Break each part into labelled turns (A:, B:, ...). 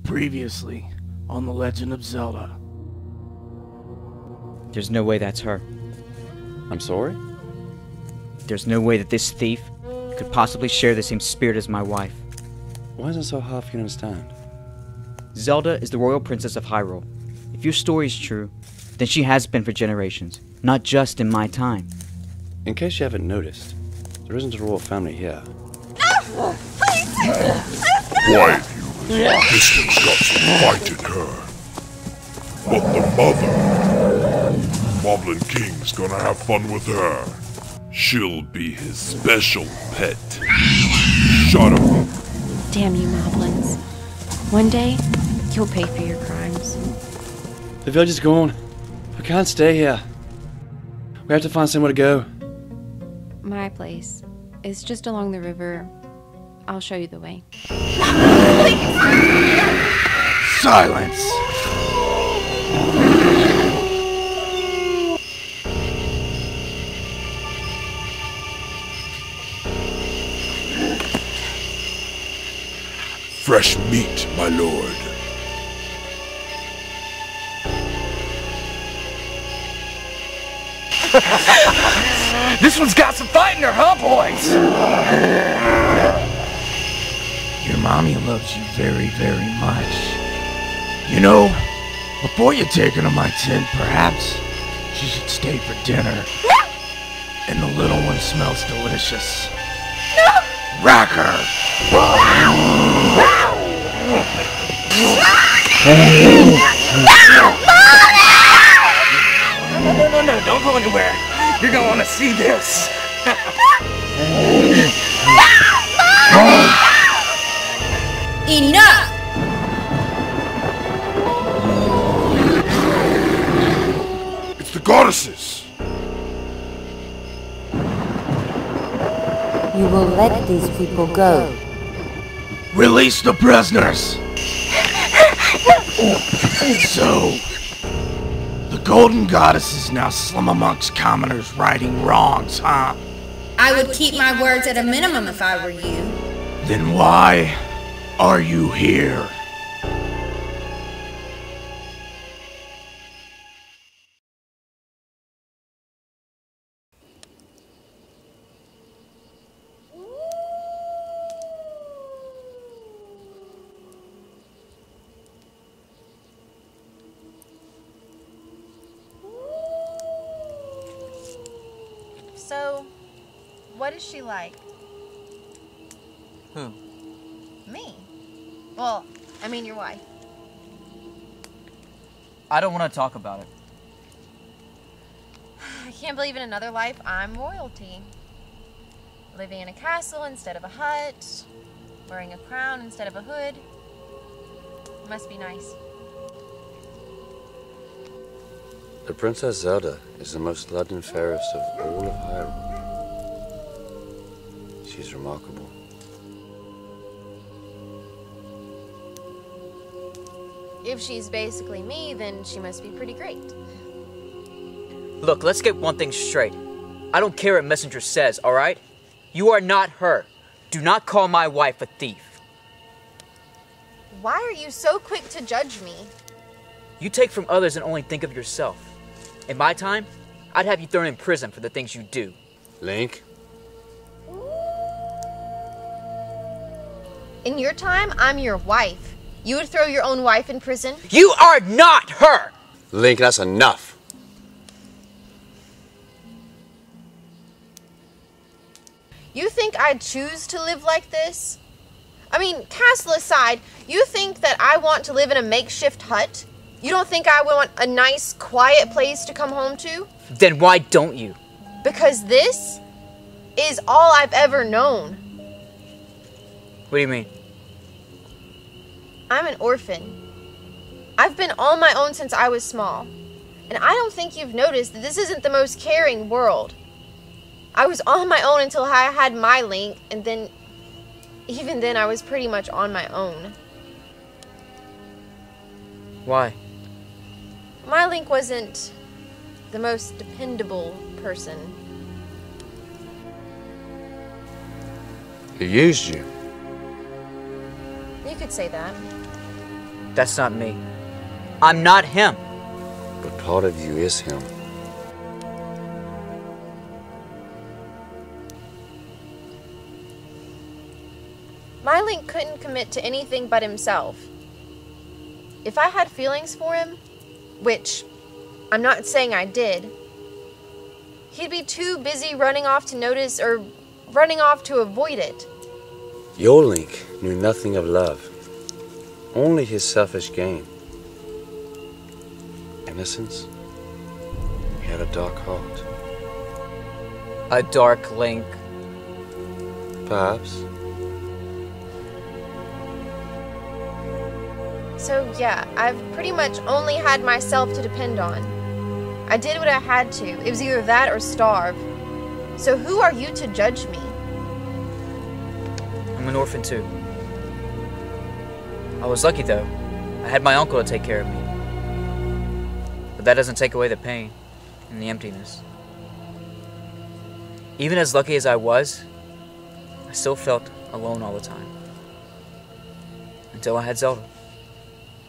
A: Previously on The Legend of Zelda.
B: There's no way that's her.
C: I'm sorry?
B: There's no way that this thief could possibly share the same spirit as my wife.
C: Why is it so hard for you to understand?
B: Zelda is the royal princess of Hyrule. If your story is true, then she has been for generations, not just in my time.
C: In case you haven't noticed, there isn't a royal family here.
D: No! Please!
E: Quiet, humans. This one's got some fight in her. But the mother, Moblin King's gonna have fun with her. She'll be his special pet. Shut up.
D: Damn you, moblins. One day, you'll pay for your crimes.
C: The village is gone. I can't stay here. We have to find somewhere to go.
D: My place is just along the river. I'll show you the way.
A: Silence!
E: Fresh meat, my lord.
A: This one's got some fight in her, huh, boys? Your mommy loves you very, very much. You know, before you take her to my tent, perhaps she should stay for dinner. And the little one smells delicious. Rack her! No, don't go anywhere. You're gonna want to see this.
F: Enough!
E: It's the goddesses.
F: You will let these people go.
A: Release the prisoners! So, the Golden Goddess is now slim amongst commoners righting wrongs, huh?
F: I would keep my words at a minimum if I were you.
A: Then why are you here?
G: So, what is she like?
B: Who?
G: Me. Well, I mean your wife.
B: I don't want to talk about it.
G: I can't believe in another life I'm royalty. Living in a castle instead of a hut. Wearing a crown instead of a hood. Must be nice.
C: The Princess Zelda is the most loved and fairest of all of Hyrule. She's remarkable.
G: If she's basically me, then she must be pretty great.
B: Look, let's get one thing straight. I don't care what Messenger says, alright? You are not her. Do not call my wife a thief.
G: Why are you so quick to judge me?
B: You take from others and only think of yourself. In my time, I'd have you thrown in prison for the things you do.
C: Link?
G: In your time, I'm your wife. You would throw your own wife in prison?
B: You are not her!
C: Link, that's enough.
G: You think I'd choose to live like this? I mean, castle aside, you think that I want to live in a makeshift hut? You don't think I want a nice, quiet place to come home to?
B: Then why don't you?
G: Because this is all I've ever known.
B: What do you mean?
G: I'm an orphan. I've been on my own since I was small. And I don't think you've noticed that this isn't the most caring world. I was on my own until I had my Link, and then, even then, I was pretty much on my own.
B: Why?
G: My Link wasn't the most dependable person.
C: He used you.
G: You could say that.
B: That's not me. I'm not him.
H: But part of you is him.
G: My Link couldn't commit to anything but himself. If I had feelings for him, which I'm not saying I did, he'd be too busy running off to notice or running off to avoid it.
H: Your Link knew nothing of love, only his selfish gain. Innocence? He had a dark heart.
B: A dark Link.
H: Perhaps.
G: So yeah, I've pretty much only had myself to depend on. I did what I had to. It was either that or starve. So who are you to judge me?
B: I'm an orphan too. I was lucky though. I had my uncle to take care of me. But that doesn't take away the pain and the emptiness. Even as lucky as I was, I still felt alone all the time. Until I had Zelda.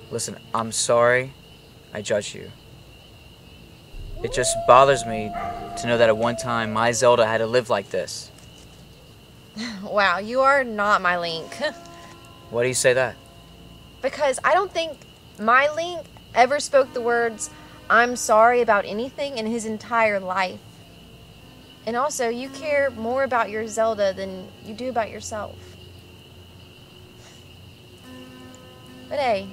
B: Listen, I'm sorry I judged you. It just bothers me to know that at one time my Zelda had to live like this.
G: Wow, you are not my Link.
B: Why do you say that?
G: Because I don't think my Link ever spoke the words, "I'm sorry" about anything in his entire life. And also, you care more about your Zelda than you do about yourself. But hey,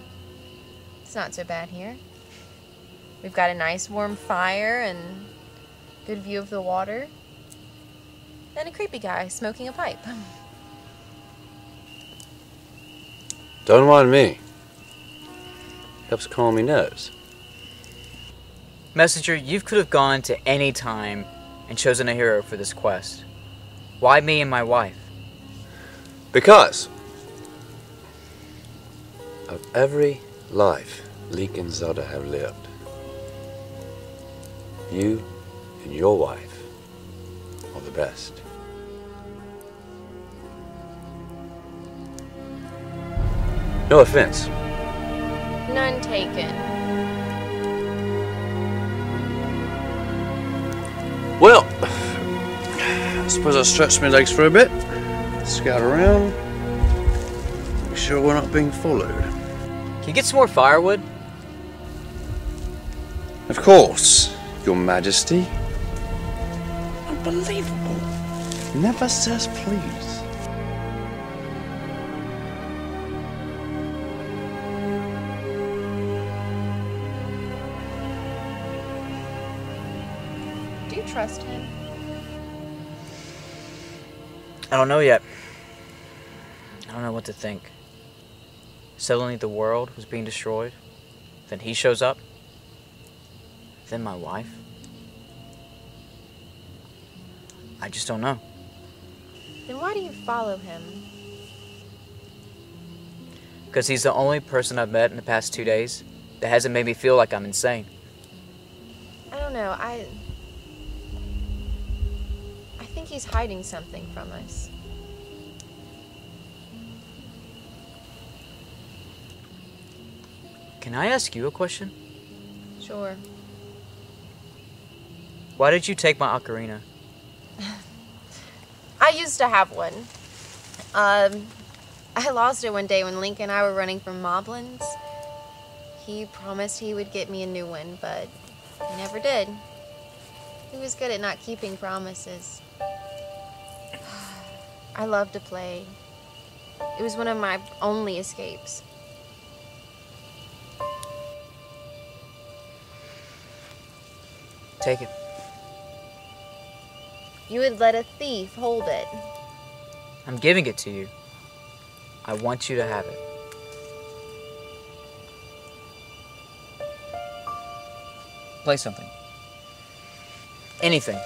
G: it's not so bad here. We've got a nice warm fire and good view of the water. And a creepy guy smoking a pipe.
H: Don't mind me. Helps calm me nerves.
B: Messenger, you could have gone to any time and chosen a hero for this quest. Why me and my wife?
H: Because of every life Link and Zelda have lived, you and your wife are the best. No offense.
G: None taken.
C: Well, I suppose I'll stretch my legs for a bit, scout around, make sure we're not being followed.
B: Can you get some more firewood?
C: Of course, Your Majesty. Unbelievable. Never says please.
G: Do you trust him?
B: I don't know yet. I don't know what to think. Suddenly the world was being destroyed. Then he shows up. Then my wife. I just don't know.
G: Then why do you follow him?
B: Because he's the only person I've met in the past 2 days that hasn't made me feel like I'm insane.
G: I don't know, I think he's hiding something from us.
B: Can I ask you a question?
G: Sure.
B: Why did you take my ocarina?
G: I used to have one. I lost it one day when Link and I were running from moblins. He promised he would get me a new one, but he never did. He was good at not keeping promises. I love to play. It was one of my only escapes.
B: Take it.
G: You would let a thief hold it.
B: I'm giving it to you. I want you to have it. Play something. Anything.